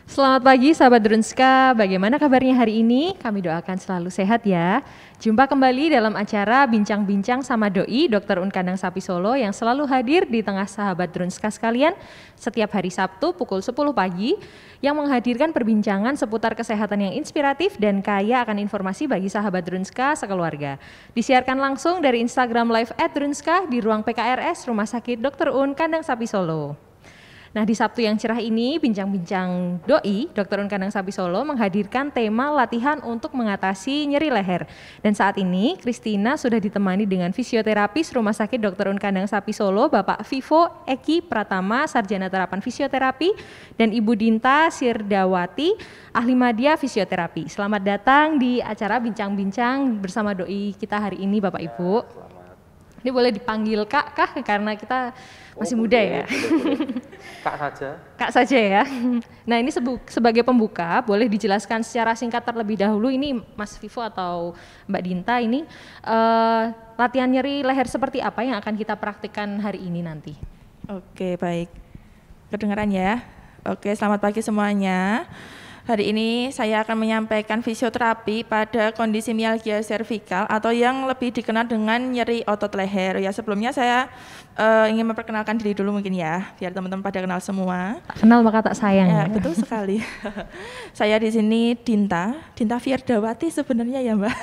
Selamat pagi sahabat Drunska, bagaimana kabarnya hari ini? Kami doakan selalu sehat ya. Jumpa kembali dalam acara Bincang-Bincang sama Doi Dr. Un Kandang Sapi Solo yang selalu hadir di tengah sahabat Drunska sekalian setiap hari Sabtu pukul 10 pagi yang menghadirkan perbincangan seputar kesehatan yang inspiratif dan kaya akan informasi bagi sahabat Drunska sekeluarga. Disiarkan langsung dari Instagram Live @Drunska di ruang PKRS Rumah Sakit Dr. Un Kandang Sapi Solo. Nah, di Sabtu yang cerah ini, Bincang-Bincang Doi, Dr. Un Kandang Sapi Solo menghadirkan tema latihan untuk mengatasi nyeri leher. Dan saat ini, Christina sudah ditemani dengan fisioterapis Rumah Sakit Dr. Un Kandang Sapi Solo, Bapak Vivo Eki Pratama, Sarjana Terapan Fisioterapi, dan Ibu Dinta Sirdawati, Ahli Madya Fisioterapi. Selamat datang di acara Bincang-Bincang bersama Doi kita hari ini, Bapak Ibu. Ini boleh dipanggil Kak kah? Karena kita masih muda ya. Kak saja. Kak saja ya. Nah, ini sebagai pembuka, boleh dijelaskan secara singkat terlebih dahulu ini Mas Vivo atau Mbak Dinta ini latihan nyeri leher seperti apa yang akan kita praktikkan hari ini nanti? Oke, baik. Kedengaran ya? Oke, selamat pagi semuanya. Hari ini saya akan menyampaikan fisioterapi pada kondisi mialgia servikal atau yang lebih dikenal dengan nyeri otot leher. Ya, sebelumnya saya ingin memperkenalkan diri dulu mungkin ya, biar teman-teman pada kenal semua. Tak kenal maka tak sayang. Ya, betul sekali. Saya di sini Dinta Firdawati sebenarnya ya, Mbak.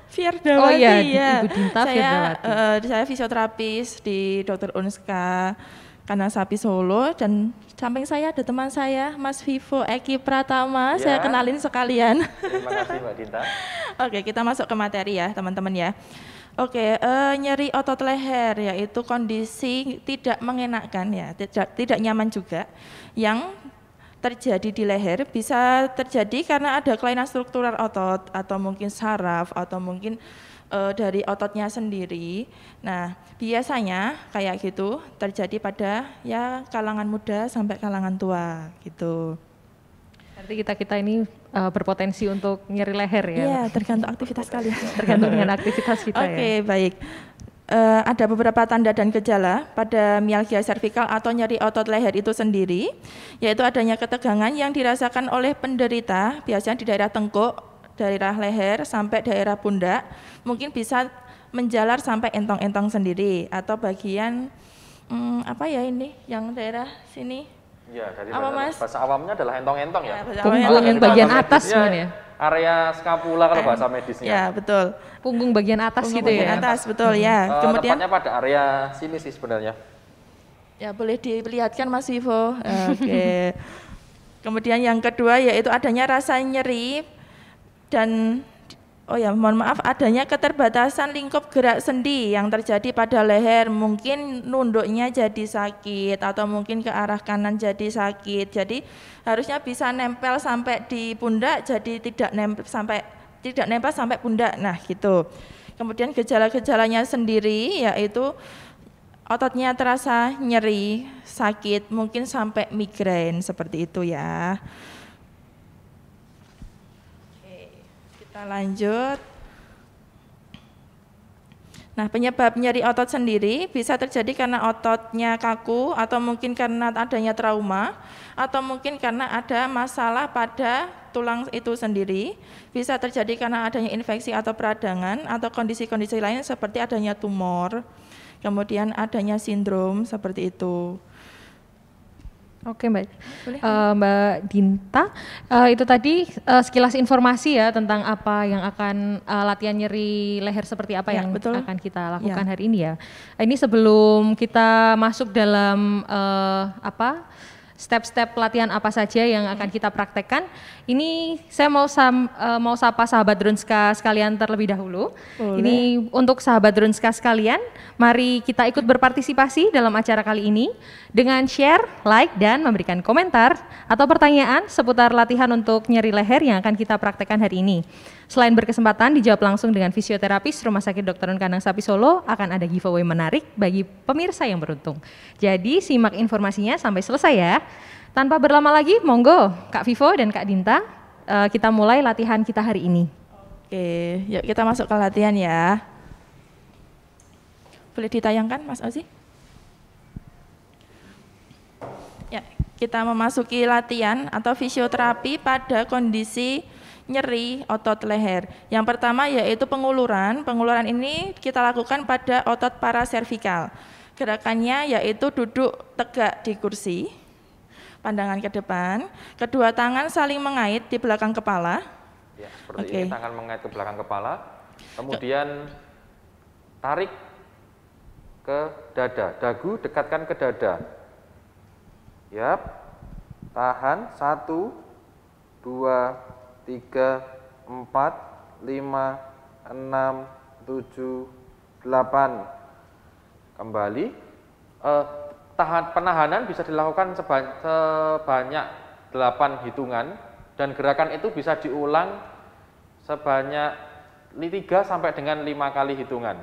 Firdawati. Oh iya, ya. Ibu Dinta Firdawati. Saya fisioterapis di Dr. Unska Kandang Sapi Solo, dan samping saya ada teman saya Mas Vivo Eki Pratama. Ya. Saya kenalin sekalian. Terima kasih Mbak Dinta. Oke, kita masuk ke materi ya teman-teman ya. Oke, nyeri otot leher yaitu kondisi tidak mengenakan ya, tidak nyaman juga yang terjadi di leher. Bisa terjadi karena ada kelainan struktural otot atau mungkin saraf atau mungkin dari ototnya sendiri. Nah, biasanya kayak gitu terjadi pada ya kalangan muda sampai kalangan tua gitu. Berarti kita ini berpotensi untuk nyeri leher ya? Iya, tergantung aktivitas kalian. Tergantung dengan aktivitas kita ya. Oke, baik. Ada beberapa tanda dan gejala pada mialgia servikal atau nyeri otot leher itu sendiri, yaitu adanya ketegangan yang dirasakan oleh penderita, biasanya di daerah tengkuk, daerah leher sampai daerah pundak, mungkin bisa menjalar sampai entong-entong sendiri atau bagian apa ya ini yang daerah sini. Ya, dari apa, Mas? bahasa awamnya adalah entong-entong ya. Punggung bagian atas mungkin ya. Area skapula kalau bahasa medisnya. Ya, betul. Punggung bagian atas Punggung gitu bagian ya. atas, betul ya. Kemudian tepatnya pada area sini sih sebenarnya. Ya, boleh diperlihatkan Mas Vivo. Oke. Kemudian yang kedua yaitu adanya rasa nyeri dan mohon maaf, adanya keterbatasan lingkup gerak sendi yang terjadi pada leher, mungkin nunduknya jadi sakit atau mungkin ke arah kanan jadi sakit. Jadi harusnya bisa nempel sampai di pundak, jadi tidak nempel sampai pundak. Nah, gitu. Kemudian gejala-gejalanya sendiri yaitu ototnya terasa nyeri, sakit, mungkin sampai migrain seperti itu ya. Kita lanjut. Nah, penyebab nyeri otot sendiri bisa terjadi karena ototnya kaku atau mungkin karena adanya trauma atau mungkin karena ada masalah pada tulang itu sendiri. Bisa terjadi karena adanya infeksi atau peradangan atau kondisi-kondisi lain seperti adanya tumor. Kemudian adanya sindrom seperti itu. Oke Mbak, Mbak Dinta, itu tadi sekilas informasi ya tentang apa yang akan latihan nyeri leher seperti apa ya, yang betul. akan kita lakukan hari ini ya. Ini sebelum kita masuk dalam step-step latihan apa saja yang akan kita praktekkan, ini saya mau sapa sahabat Drunska sekalian terlebih dahulu. Boleh. Ini untuk sahabat Drunska sekalian, mari kita ikut berpartisipasi dalam acara kali ini dengan share, like, dan memberikan komentar atau pertanyaan seputar latihan untuk nyeri leher yang akan kita praktekkan hari ini. Selain berkesempatan dijawab langsung dengan fisioterapis Rumah Sakit Dr. Un Kandang Sapi Solo, akan ada giveaway menarik bagi pemirsa yang beruntung. Jadi simak informasinya sampai selesai ya. Tanpa berlama lagi, monggo Kak Vivo dan Kak Dinta, kita mulai latihan kita hari ini. Oke, yuk kita masuk ke latihan ya. Boleh ditayangkan Mas Ozi? Ya, kita memasuki latihan atau fisioterapi pada kondisi nyeri otot leher. Yang pertama yaitu penguluran. Penguluran ini kita lakukan pada otot paraservikal. Gerakannya yaitu duduk tegak di kursi, pandangan ke depan, kedua tangan saling mengait di belakang kepala. Ya, seperti ini, tangan mengait ke belakang kepala, kemudian tarik ke dada, dagu dekatkan ke dada. Yap, tahan 1, 2, 3, 4, 5, 6, 7, 8. Kembali. Penahanan bisa dilakukan sebanyak 8 hitungan dan gerakan itu bisa diulang sebanyak 3 sampai dengan 5 kali hitungan.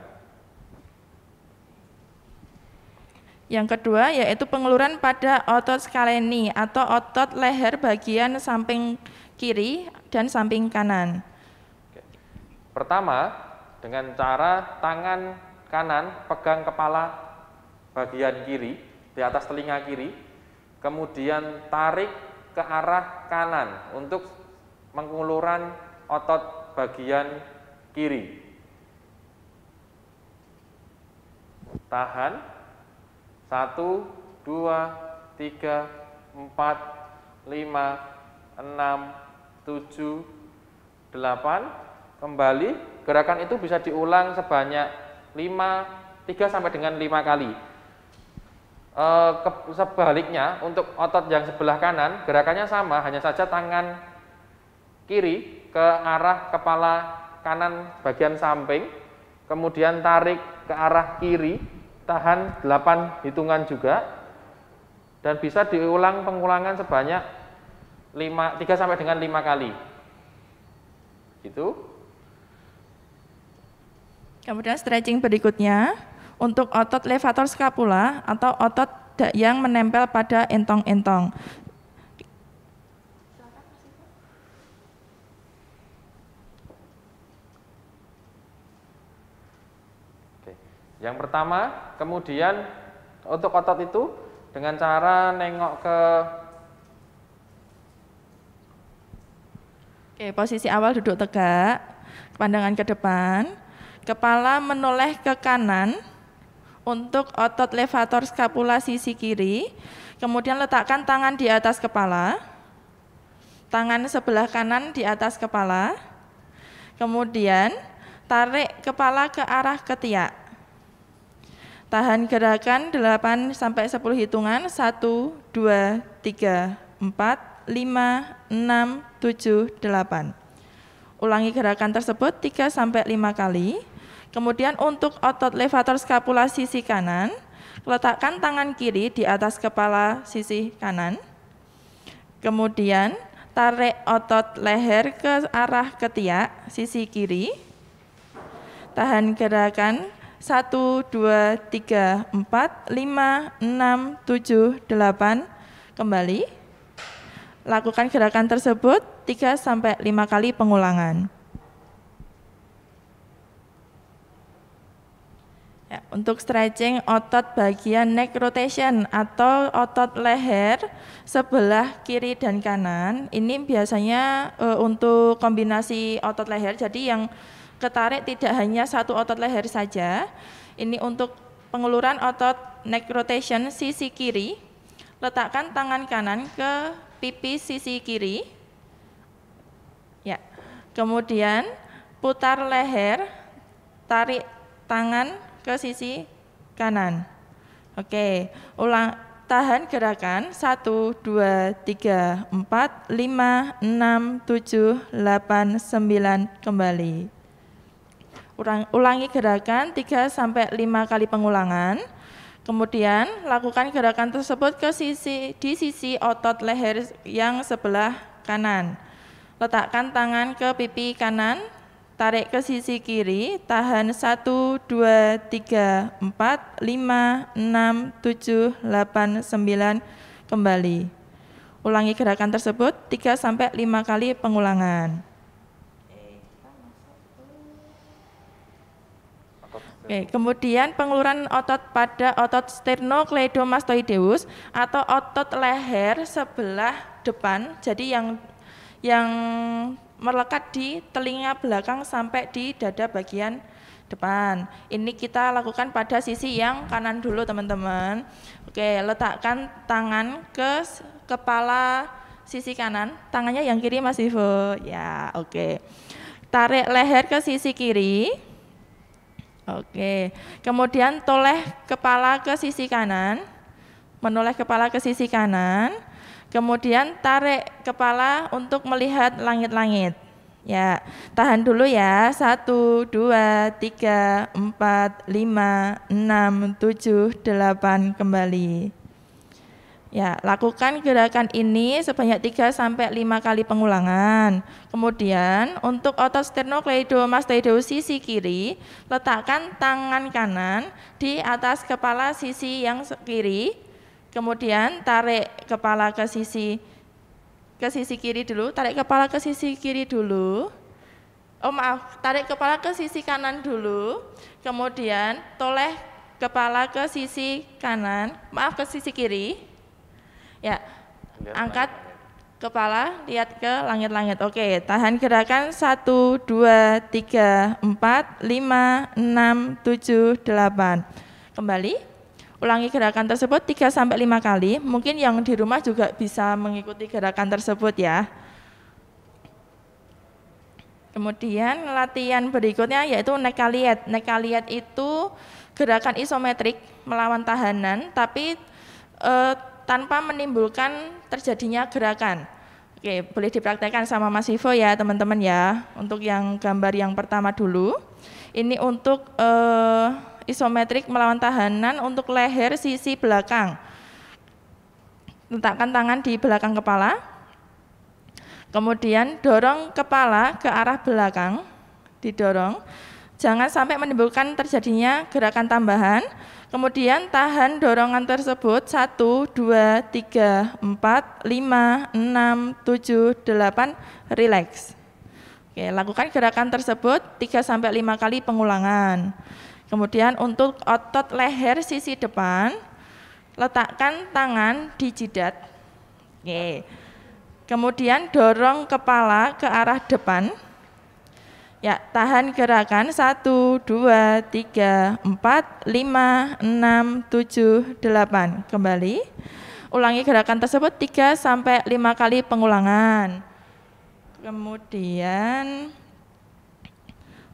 Yang kedua yaitu pengeluaran pada otot skaleni atau otot leher bagian samping kiri dan samping kanan. Pertama, dengan cara tangan kanan pegang kepala bagian kiri di atas telinga kiri, kemudian tarik ke arah kanan untuk penguluran otot bagian kiri. Tahan 1, 2, 3, 4, 5, 6, 7, 8. Kembali, gerakan itu bisa diulang sebanyak 3 sampai dengan 5 kali. Sebaliknya, untuk otot yang sebelah kanan, gerakannya sama, hanya saja tangan kiri ke arah kepala kanan bagian samping, kemudian tarik ke arah kiri, tahan 8 hitungan juga, dan bisa diulang pengulangan sebanyak 3 sampai dengan 5 kali. Itu. Kemudian stretching berikutnya untuk otot levator scapula atau otot yang menempel pada entong-entong. Yang pertama, kemudian untuk otot itu dengan cara nengok ke posisi awal duduk tegak, pandangan ke depan, kepala menoleh ke kanan untuk otot levator scapula sisi kiri, kemudian letakkan tangan di atas kepala, tangan sebelah kanan di atas kepala, kemudian tarik kepala ke arah ketiak. Tahan gerakan 8 sampai 10 hitungan, 1, 2, 3, 4, 5, 6, 7, 8. Ulangi gerakan tersebut 3 sampai 5 kali. Kemudian untuk otot levator scapula sisi kanan, letakkan tangan kiri di atas kepala sisi kanan. Kemudian tarik otot leher ke arah ketiak sisi kiri. Tahan gerakan 1, 2, 3, 4, 5, 6, 7, 8. Kembali. Lakukan gerakan tersebut 3 sampai 5 kali pengulangan. Ya, untuk stretching otot bagian neck rotation atau otot leher sebelah kiri dan kanan, ini biasanya untuk kombinasi otot leher, jadi yang ketarik tidak hanya satu otot leher saja. Ini untuk pengeluaran otot neck rotation sisi kiri. Letakkan tangan kanan ke pipi sisi kiri. Ya. Kemudian putar leher, tarik tangan ke sisi kanan. Oke, tahan gerakan 1, 2, 3, 4, 5, 6, 7, 8, 9, kembali. Ulangi gerakan 3 sampai 5 kali pengulangan. Kemudian lakukan gerakan tersebut di sisi otot leher yang sebelah kanan. Letakkan tangan ke pipi kanan, tarik ke sisi kiri, tahan 1, 2, 3, 4, 5, 6, 7, 8, 9, kembali. Ulangi gerakan tersebut 3 sampai 5 kali pengulangan. Oke, kemudian pengeluaran otot pada otot sternocleidomastoideus atau otot leher sebelah depan. Jadi yang melekat di telinga belakang sampai di dada bagian depan. Ini kita lakukan pada sisi yang kanan dulu, teman-teman. Oke, letakkan tangan ke kepala sisi kanan, tangannya yang kiri Mas Ivo. Ya, oke. Tarik leher ke sisi kiri. Oke. Kemudian toleh kepala ke sisi kanan. Menoleh kepala ke sisi kanan. Kemudian tarik kepala untuk melihat langit-langit. Ya, tahan dulu ya. 1, 2, 3, 4, 5, 6, 7, 8, kembali. Ya, lakukan gerakan ini sebanyak 3-5 kali pengulangan. Kemudian untuk otot sternocleidomastoideus sisi kiri, letakkan tangan kanan di atas kepala sisi yang kiri. Kemudian tarik kepala ke sisi kiri dulu, tarik kepala ke sisi kiri dulu. Oh maaf, tarik kepala ke sisi kanan dulu. Kemudian toleh kepala ke sisi kanan, maaf ke sisi kiri. Ya, angkat kepala, lihat ke langit-langit. Oke, tahan gerakan 1, 2, 3, 4, 5, 6, 7, 8. Kembali. Ulangi gerakan tersebut 3-5 kali. Mungkin yang di rumah juga bisa mengikuti gerakan tersebut ya. Kemudian latihan berikutnya yaitu nekaliet. Nekaliet itu gerakan isometrik melawan tahanan, tapi tanpa menimbulkan terjadinya gerakan. Oke, boleh dipraktekkan sama Mas Ivo ya teman-teman ya. Untuk yang gambar yang pertama dulu. Ini untuk isometrik melawan tahanan untuk leher sisi belakang. Letakkan tangan di belakang kepala. Kemudian dorong kepala ke arah belakang. Didorong. Jangan sampai menimbulkan terjadinya gerakan tambahan. Kemudian tahan dorongan tersebut 1, 2, 3, 4, 5, 6, 7, 8, relax. Oke, lakukan gerakan tersebut 3-5 kali pengulangan. Kemudian untuk otot leher sisi depan, letakkan tangan di jidat. Oke. Kemudian dorong kepala ke arah depan. Ya, tahan gerakan 1, 2, 3, 4, 5, 6, 7, 8. Kembali. Ulangi gerakan tersebut 3-5 kali pengulangan. Kemudian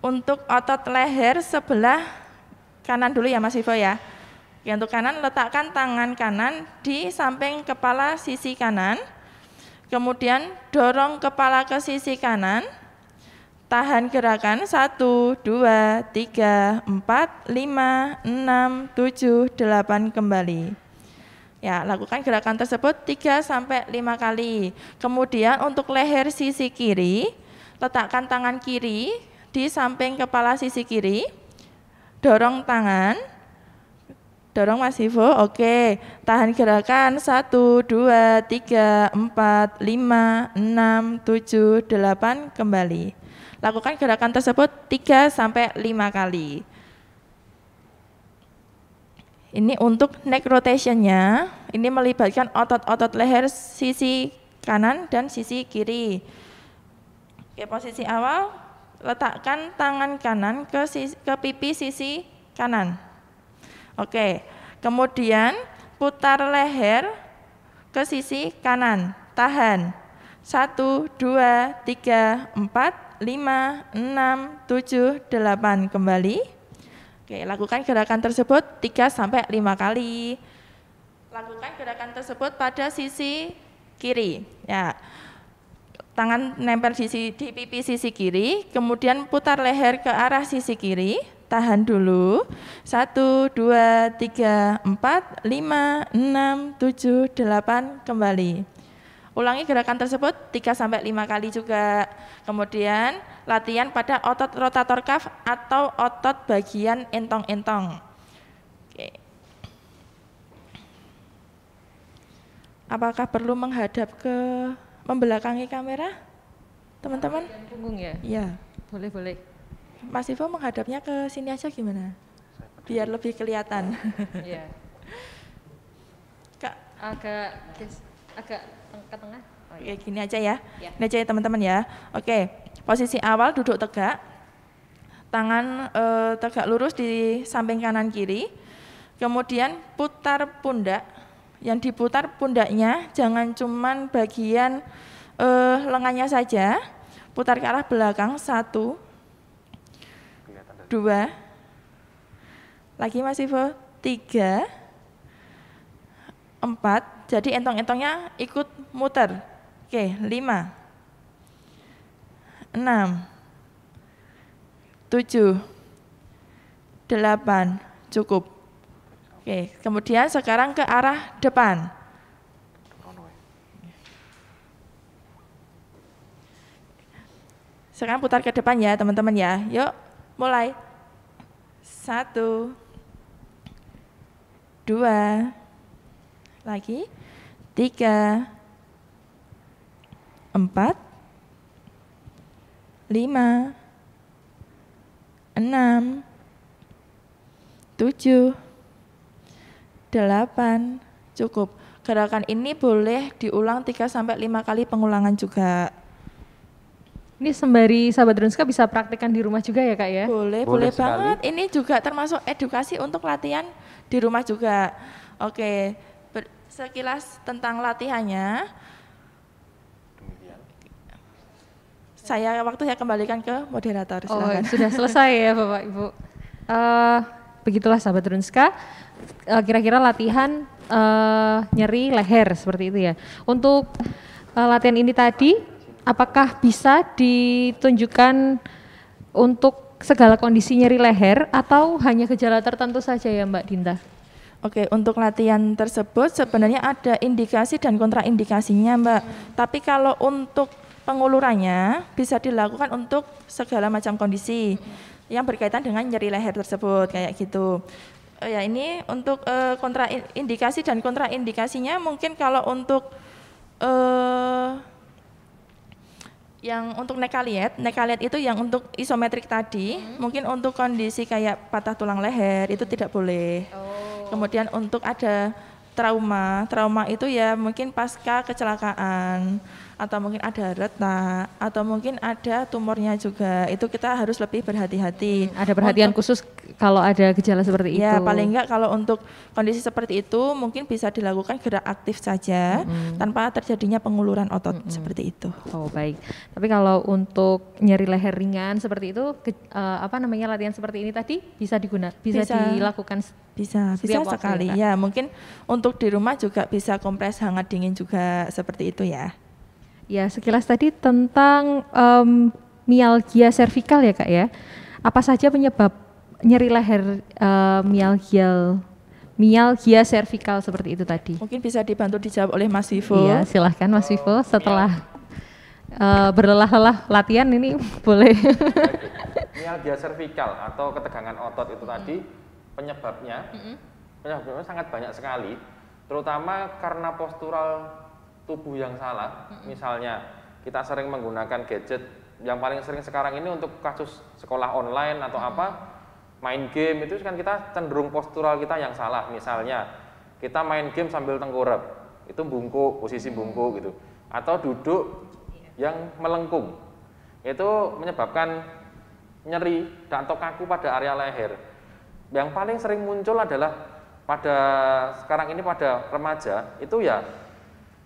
untuk otot leher sebelah kanan dulu ya Mas Ivo ya. Untuk kanan, letakkan tangan kanan di samping kepala sisi kanan. Kemudian dorong kepala ke sisi kanan. Tahan gerakan 1, 2, 3, 4, 5, 6, 7, 8, kembali. Ya, lakukan gerakan tersebut 3-5 kali. Kemudian untuk leher sisi kiri, letakkan tangan kiri di samping kepala sisi kiri. Dorong tangan, dorong Mas Ivo, oke. Tahan gerakan 1, 2, 3, 4, 5, 6, 7, 8, kembali. Lakukan gerakan tersebut 3-5 kali. Ini untuk neck rotationnya, ini melibatkan otot-otot leher sisi kanan dan sisi kiri. Oke, posisi awal, letakkan tangan kanan ke pipi sisi kanan. Oke, kemudian putar leher ke sisi kanan. Tahan. 1, 2, 3, 4, 5, 6, 7, 8. Kembali. Oke, lakukan gerakan tersebut 3-5 kali. Lakukan gerakan tersebut pada sisi kiri. Ya. Tangan nempel di pipi sisi kiri, kemudian putar leher ke arah sisi kiri. Tahan dulu. 1, 2, 3, 4, 5, 6, 7, 8, kembali. Ulangi gerakan tersebut 3-5 kali juga. Kemudian latihan pada otot rotator cuff atau otot bagian entong-entong. Oke. Apakah perlu menghadap ke membelakangi kamera, teman-teman? Punggung ya? Iya. Boleh. Mas Ivo menghadapnya ke sini aja gimana? biar lebih kelihatan. Iya. Kak, agak ke tengah. Oh, kayak gini aja ya. Ya. Ini aja ya teman-teman ya. Oke, posisi awal duduk tegak. Tangan tegak lurus di samping kanan kiri. Kemudian putar pundak. Yang diputar pundaknya jangan cuman bagian lengannya saja. Putar ke arah belakang. 1, 2. Lagi Mas Ivo. 3, 4. Jadi entong-entongnya ikut muter. Oke, 5, 6, 7, 8, cukup. Oke, kemudian sekarang ke arah depan. Sekarang putar ke depan ya teman-teman ya. Yuk, mulai. 1, 2, lagi. 3, 4, 5, 6, 7, 8, cukup. Gerakan ini boleh diulang 3-5 kali pengulangan juga. Ini sembari sahabat Drunska bisa praktekkan di rumah juga ya Kak ya? Boleh banget. Ini juga termasuk edukasi untuk latihan di rumah juga. Oke, sekilas tentang latihannya. Waktu saya kembalikan ke moderator. Silakan. Oh, sudah selesai ya Bapak Ibu. Begitulah sahabat Drunska. Kira-kira latihan nyeri leher seperti itu ya. Untuk latihan ini tadi, apakah bisa ditunjukkan untuk segala kondisi nyeri leher atau hanya gejala tertentu saja ya Mbak Dinta? Oke, untuk latihan tersebut sebenarnya ada indikasi dan kontraindikasinya Mbak. Tapi kalau untuk pengulurannya bisa dilakukan untuk segala macam kondisi yang berkaitan dengan nyeri leher tersebut kayak gitu. Ya ini untuk kontraindikasi dan kontraindikasinya mungkin kalau untuk yang untuk nekaliet itu yang untuk isometrik tadi, mungkin untuk kondisi kayak patah tulang leher itu tidak boleh. Kemudian untuk ada trauma itu ya mungkin pasca kecelakaan atau mungkin ada retak atau mungkin ada tumornya juga, itu kita harus lebih berhati-hati. Ada perhatian khusus kalau ada gejala seperti itu. Ya paling enggak kalau untuk kondisi seperti itu mungkin bisa dilakukan gerak aktif saja tanpa terjadinya penguluran otot seperti itu. Oh baik, tapi kalau untuk nyeri leher ringan seperti itu latihan seperti ini tadi bisa dilakukan bisa sekali ya. Mungkin untuk di rumah juga bisa kompres hangat dingin juga seperti itu ya. Ya, sekilas tadi tentang mialgia servikal ya Kak ya. Apa saja penyebab nyeri leher mialgia servikal seperti itu tadi? Mungkin bisa dibantu dijawab oleh Mas Vivo. Iya, silahkan Mas Vivo setelah berlelah-lelah latihan ini boleh. Mialgia servikal atau ketegangan otot itu tadi penyebabnya sangat banyak sekali, terutama karena postural tubuh yang salah. Misalnya kita sering menggunakan gadget, yang paling sering sekarang ini untuk kasus sekolah online atau main game, itu kan kita cenderung postural kita yang salah. Misalnya kita main game sambil tengkurap, itu bungkuk, posisi bungkuk gitu, atau duduk yang melengkung, itu menyebabkan nyeri atau kaku pada area leher. Yang paling sering muncul adalah sekarang ini pada remaja, itu ya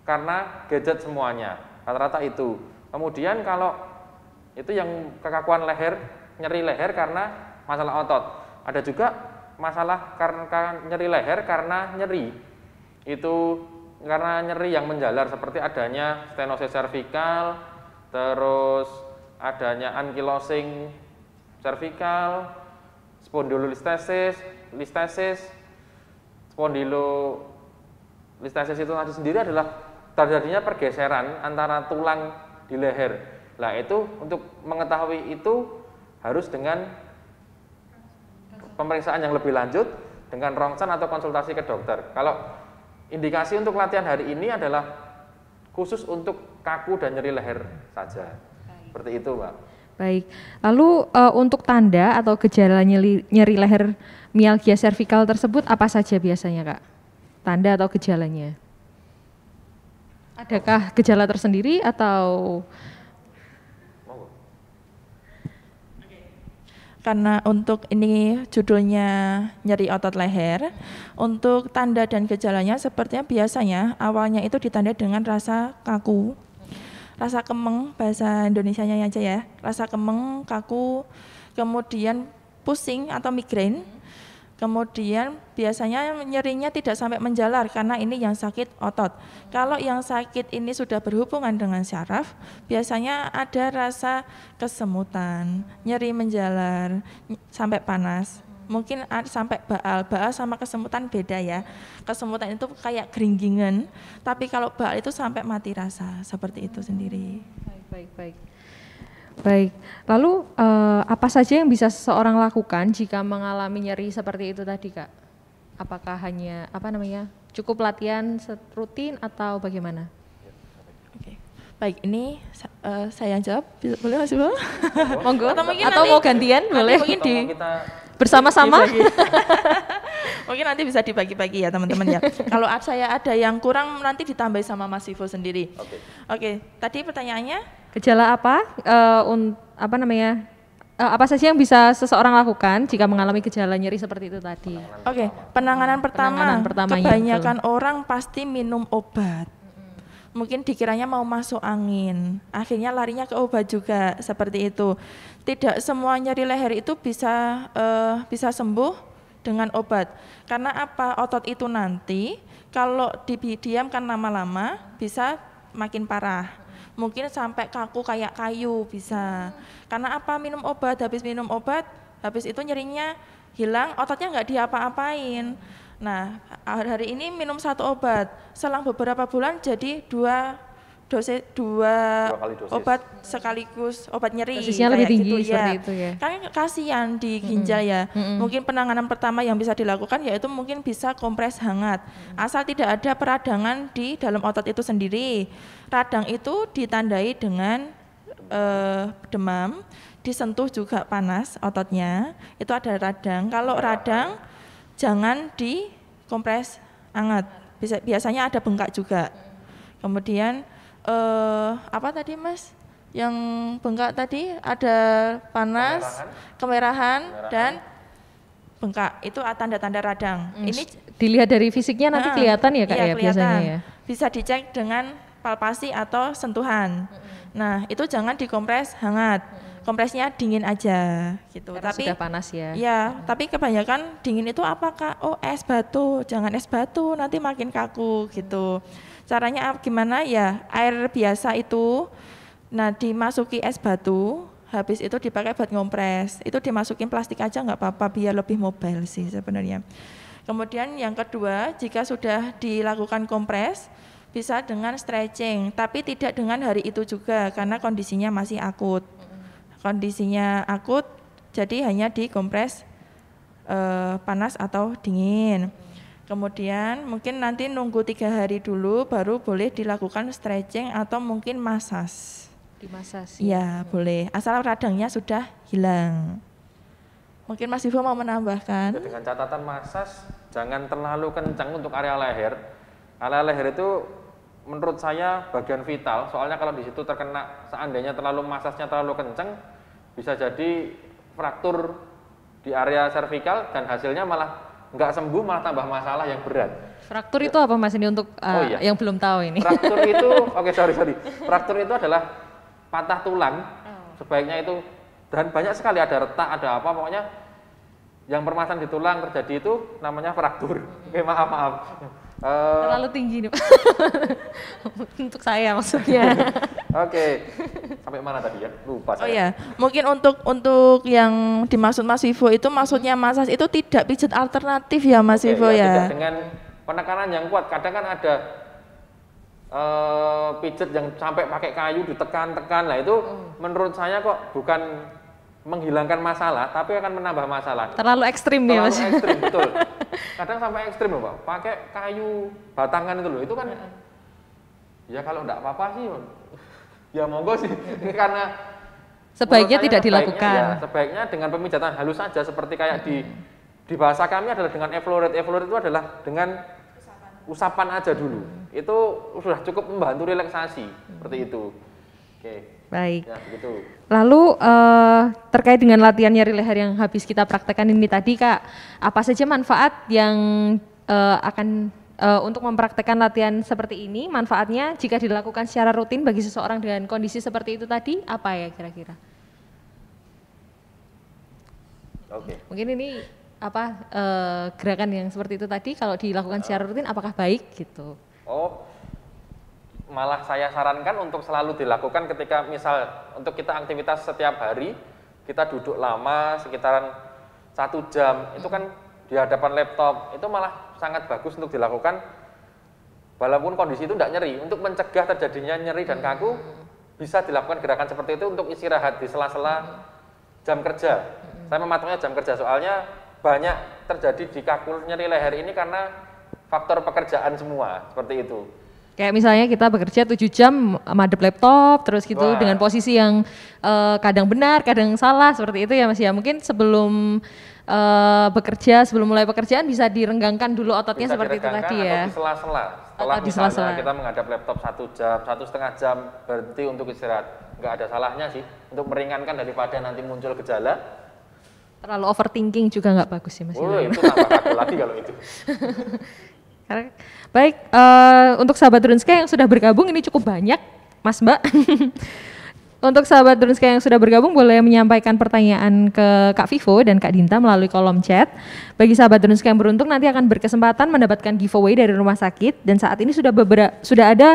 karena gadget semuanya, rata-rata itu. Kemudian kalau itu yang kekakuan leher, nyeri leher karena masalah otot. Ada juga masalah karena nyeri leher karena nyeri. Itu karena nyeri yang menjalar seperti adanya stenosis servikal, terus adanya ankylosing servikal, spondylolistesis, spondylolistesis itu tadi sendiri adalah terjadinya pergeseran antara tulang di leher. Nah itu untuk mengetahui itu harus dengan pemeriksaan yang lebih lanjut dengan rongsen atau konsultasi ke dokter. Kalau indikasi untuk latihan hari ini adalah khusus untuk kaku dan nyeri leher saja. Seperti itu Mbak. Baik. Lalu untuk tanda atau gejala nyeri leher mialgia servikal tersebut apa saja biasanya, Kak? Tanda atau gejalanya? Adakah gejala tersendiri atau? Karena untuk ini judulnya nyeri otot leher, untuk tanda dan gejalanya sepertinya biasanya awalnya itu ditandai dengan rasa kaku, rasa kemeng, bahasa Indonesianya aja ya, rasa kemeng, kaku, kemudian pusing atau migrain, kemudian biasanya nyerinya tidak sampai menjalar karena ini yang sakit otot. Kalau yang sakit ini sudah berhubungan dengan syaraf, biasanya ada rasa kesemutan, nyeri menjalar, sampai panas. Mungkin sampai baal sama kesemutan beda ya. Kesemutan itu kayak geringgingan, tapi kalau baal itu sampai mati rasa, seperti itu sendiri. Baik, lalu apa saja yang bisa seseorang lakukan jika mengalami nyeri seperti itu tadi, Kak? Apakah hanya cukup latihan rutin atau bagaimana? Oke. Baik, ini saya yang jawab, boleh Mas Ibu? Monggo, atau mau gantian boleh? Mungkin bersama-sama. Mungkin nanti bisa dibagi-bagi ya teman-teman ya. Kalau saya ada yang kurang nanti ditambah sama Mas Ivo sendiri. Oke. Tadi pertanyaannya? Gejala apa? Apa saja yang bisa seseorang lakukan jika mengalami gejala nyeri seperti itu tadi? Oke. Penanganan pertamanya kebanyakan orang pasti minum obat. Mungkin dikiranya mau masuk angin, akhirnya larinya ke obat juga, seperti itu. Tidak semua nyeri leher itu bisa sembuh dengan obat. Karena apa? Otot itu nanti kalau didiamkan lama-lama bisa makin parah. Mungkin sampai kaku kayak kayu bisa. Karena apa? Minum obat, habis itu nyerinya hilang, ototnya nggak diapa-apain. Nah, hari ini minum 1 obat, selang beberapa bulan jadi dua obat sekaligus, obat nyeri. Dosisnya lebih tinggi gitu, seperti itu ya. Kan kasihan di ginjal ya. Mungkin penanganan pertama yang bisa dilakukan yaitu mungkin bisa kompres hangat. Asal tidak ada peradangan di dalam otot itu sendiri. Radang itu ditandai dengan demam, disentuh juga panas ototnya, itu ada radang. Kalau radang jangan dikompres hangat. Biasanya ada bengkak juga. Kemudian apa tadi Mas? Yang bengkak tadi ada panas, kemerahan dan bengkak. Itu tanda-tanda radang. Ini dilihat dari fisiknya nanti kelihatan ya Kak ya biasanya ya. Bisa dicek dengan palpasi atau sentuhan. Nah, itu jangan dikompres hangat. Kompresnya dingin aja gitu. Karena tapi sudah panas ya. Ya, tapi kebanyakan dingin itu apa Kak? Oh, es batu. Jangan es batu, nanti makin kaku gitu. Caranya gimana ya? Air biasa itu dimasuki es batu, habis itu dipakai buat ngompres. Itu dimasukin plastik aja nggak apa-apa biar lebih mobile sih sebenarnya. Kemudian yang kedua, jika sudah dilakukan kompres, bisa dengan stretching, tapi tidak dengan hari itu juga karena kondisinya masih akut. Kondisinya akut, jadi hanya dikompres panas atau dingin. Kemudian mungkin nanti nunggu 3 hari dulu baru boleh dilakukan stretching atau mungkin masas. Dimasas. Ya boleh, asal radangnya sudah hilang. Mungkin Mas Ivo mau menambahkan? Dengan catatan masas, jangan terlalu kencang untuk area leher. Area leher itu menurut saya bagian vital, soalnya kalau di situ terkena, seandainya terlalu masasnya terlalu kencang, bisa jadi fraktur di area servikal dan hasilnya malah nggak sembuh, malah tambah masalah yang berat. Fraktur itu apa Mas ini untuk yang belum tahu ini? Fraktur itu, sorry. Fraktur itu adalah patah tulang, sebaiknya itu, dan banyak sekali ada retak, ada apa, pokoknya yang permasalahan di tulang terjadi itu namanya fraktur. Oke, maaf. Terlalu tinggi nih untuk saya maksudnya. Oke. Sampai mana tadi ya? Lupa saya. Oh ya, mungkin untuk yang dimaksud Mas Ivo itu maksudnya masas itu tidak pijat alternatif ya Mas Ivo ya. Tidak dengan penekanan yang kuat. Kadang kan ada pijat yang sampai pakai kayu ditekan-tekan. Nah itu menurut saya kok bukan menghilangkan masalah, tapi akan menambah masalah. Terlalu ekstrim ya Mas. Terlalu ekstrim, betul. Kadang sampai ekstrim loh Pak, pakai kayu batangan itu loh, itu kan ya kalau enggak apa-apa sih, ya monggo sih, karena Sebaiknya Menurut tidak saya dilakukan. Ya, sebaiknya dengan pemijatan halus saja seperti kayak di bahasa kami adalah dengan effloret. Effloret itu adalah dengan usapan aja dulu. Itu sudah cukup membantu relaksasi seperti itu. Oke. Baik. Ya, begitu. Lalu terkait dengan latihan nyeri leher yang habis kita praktekkan ini tadi Kak, apa saja manfaat yang akan untuk mempraktekkan latihan seperti ini, manfaatnya jika dilakukan secara rutin bagi seseorang dengan kondisi seperti itu tadi, apa ya kira-kira? Oke. Mungkin ini apa gerakan yang seperti itu tadi kalau dilakukan secara rutin apakah baik gitu? Oh, malah saya sarankan untuk selalu dilakukan ketika misal untuk kita aktivitas setiap hari, kita duduk lama sekitaran 1 jam, itu kan di hadapan laptop, itu malah sangat bagus untuk dilakukan walaupun kondisi itu tidak nyeri. Untuk mencegah terjadinya nyeri dan kaku, bisa dilakukan gerakan seperti itu untuk istirahat di sela-sela jam kerja. Saya mematoknya jam kerja, soalnya banyak terjadi di kaku nyeri leher ini karena faktor pekerjaan semua, seperti itu. Kayak misalnya kita bekerja 7 jam madep laptop terus gitu. Wah. Dengan posisi yang kadang benar, kadang salah seperti itu ya Mas ya. Mungkin sebelum bekerja, sebelum mulai pekerjaan bisa direnggangkan dulu ototnya bisa seperti itu tadi ya. Atau di sela-sela. Setelah misalnya kita menghadap laptop 1 jam, 1,5 jam berhenti untuk istirahat. Nggak ada salahnya sih untuk meringankan daripada nanti muncul gejala. Terlalu overthinking juga nggak bagus sih Mas. Oh itu tambah kaku lagi kalau itu. Baik, untuk sahabat Drunska yang sudah bergabung ini cukup banyak, Mas Mbak. Untuk sahabat Drunska yang sudah bergabung boleh menyampaikan pertanyaan ke Kak Vivo dan Kak Dinta melalui kolom chat. Bagi sahabat Drunska yang beruntung nanti akan berkesempatan mendapatkan giveaway dari rumah sakit dan saat ini sudah ada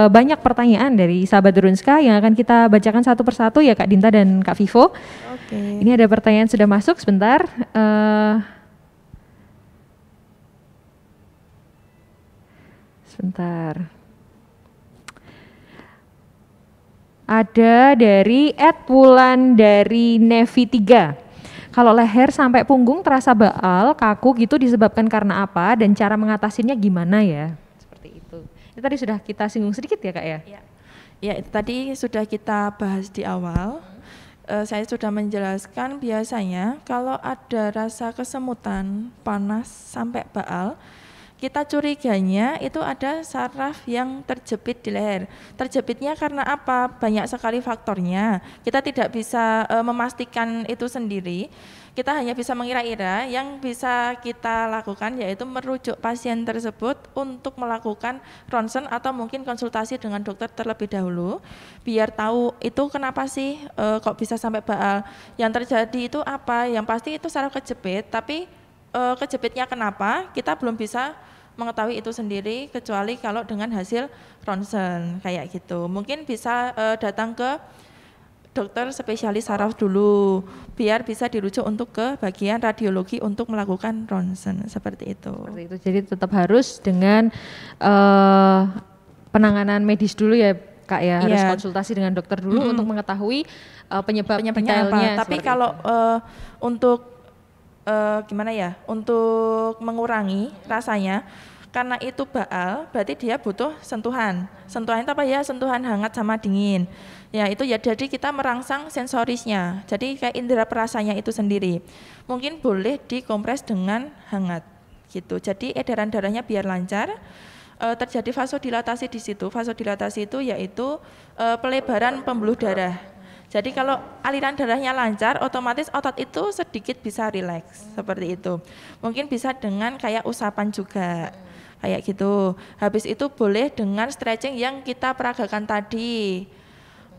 banyak pertanyaan dari sahabat Drunska yang akan kita bacakan satu persatu ya Kak Dinta dan Kak Vivo. Oke. Ini ada pertanyaan sudah masuk sebentar. Sebentar. Ada dari @wulan dari Nevi 3. Kalau leher sampai punggung terasa baal, kaku gitu disebabkan karena apa dan cara mengatasinya gimana ya? Seperti itu. Itu tadi sudah kita singgung sedikit ya Kak ya? Ya itu tadi sudah kita bahas di awal. Saya sudah menjelaskan biasanya kalau ada rasa kesemutan, panas sampai baal, kita curiganya itu ada saraf yang terjepit di leher. Terjepitnya karena apa? Banyak sekali faktornya. Kita tidak bisa memastikan itu sendiri. Kita hanya bisa mengira-ira. Yang bisa kita lakukan yaitu merujuk pasien tersebut untuk melakukan ronsen atau mungkin konsultasi dengan dokter terlebih dahulu, biar tahu itu kenapa sih kok bisa sampai baal. Yang terjadi itu apa? Yang pasti itu saraf kejepit, tapi kejepitnya kenapa? Kita belum bisa mengetahui itu sendiri kecuali kalau dengan hasil ronsen kayak gitu. Mungkin bisa datang ke dokter spesialis saraf dulu biar bisa dirujuk untuk ke bagian radiologi untuk melakukan ronsen seperti itu. Seperti itu. Jadi tetap harus dengan penanganan medis dulu ya Kak ya, harus konsultasi dengan dokter dulu untuk mengetahui penyebabnya apa. Tapi kalau untuk gimana ya, untuk mengurangi rasanya, karena itu baal, berarti dia butuh sentuhan. Sentuhan itu apa ya? Sentuhan hangat sama dingin. Ya itu ya, jadi kita merangsang sensorisnya. Jadi kayak indera perasanya itu sendiri. Mungkin boleh dikompres dengan hangat, gitu. Jadi edaran darahnya biar lancar. Terjadi vasodilatasi di situ. Vasodilatasi itu yaitu pelebaran pembuluh darah. Jadi kalau aliran darahnya lancar, otomatis otot itu sedikit bisa rileks, seperti itu. Mungkin bisa dengan kayak usapan juga, kayak gitu. Habis itu boleh dengan stretching yang kita peragakan tadi.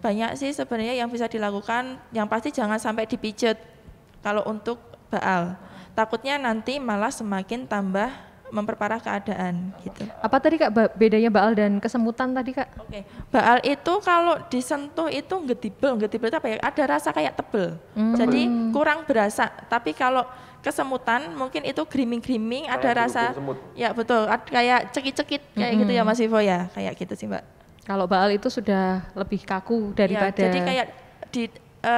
Banyak sih sebenarnya yang bisa dilakukan, yang pasti jangan sampai dipijet kalau untuk baal. Takutnya nanti malah semakin tambah memperparah keadaan gitu. Apa tadi Kak bedanya baal dan kesemutan tadi Kak? Oke. Baal itu kalau disentuh itu gedibel itu apa ya? Ada rasa kayak tebel. Jadi kurang berasa. Tapi kalau kesemutan mungkin itu griming-griming, ada rasa semut. Ya betul, kayak cekit-cekit kayak gitu ya Mas Ivo ya, kayak gitu sih Mbak. Kalau baal itu sudah lebih kaku daripada. Ya, jadi kayak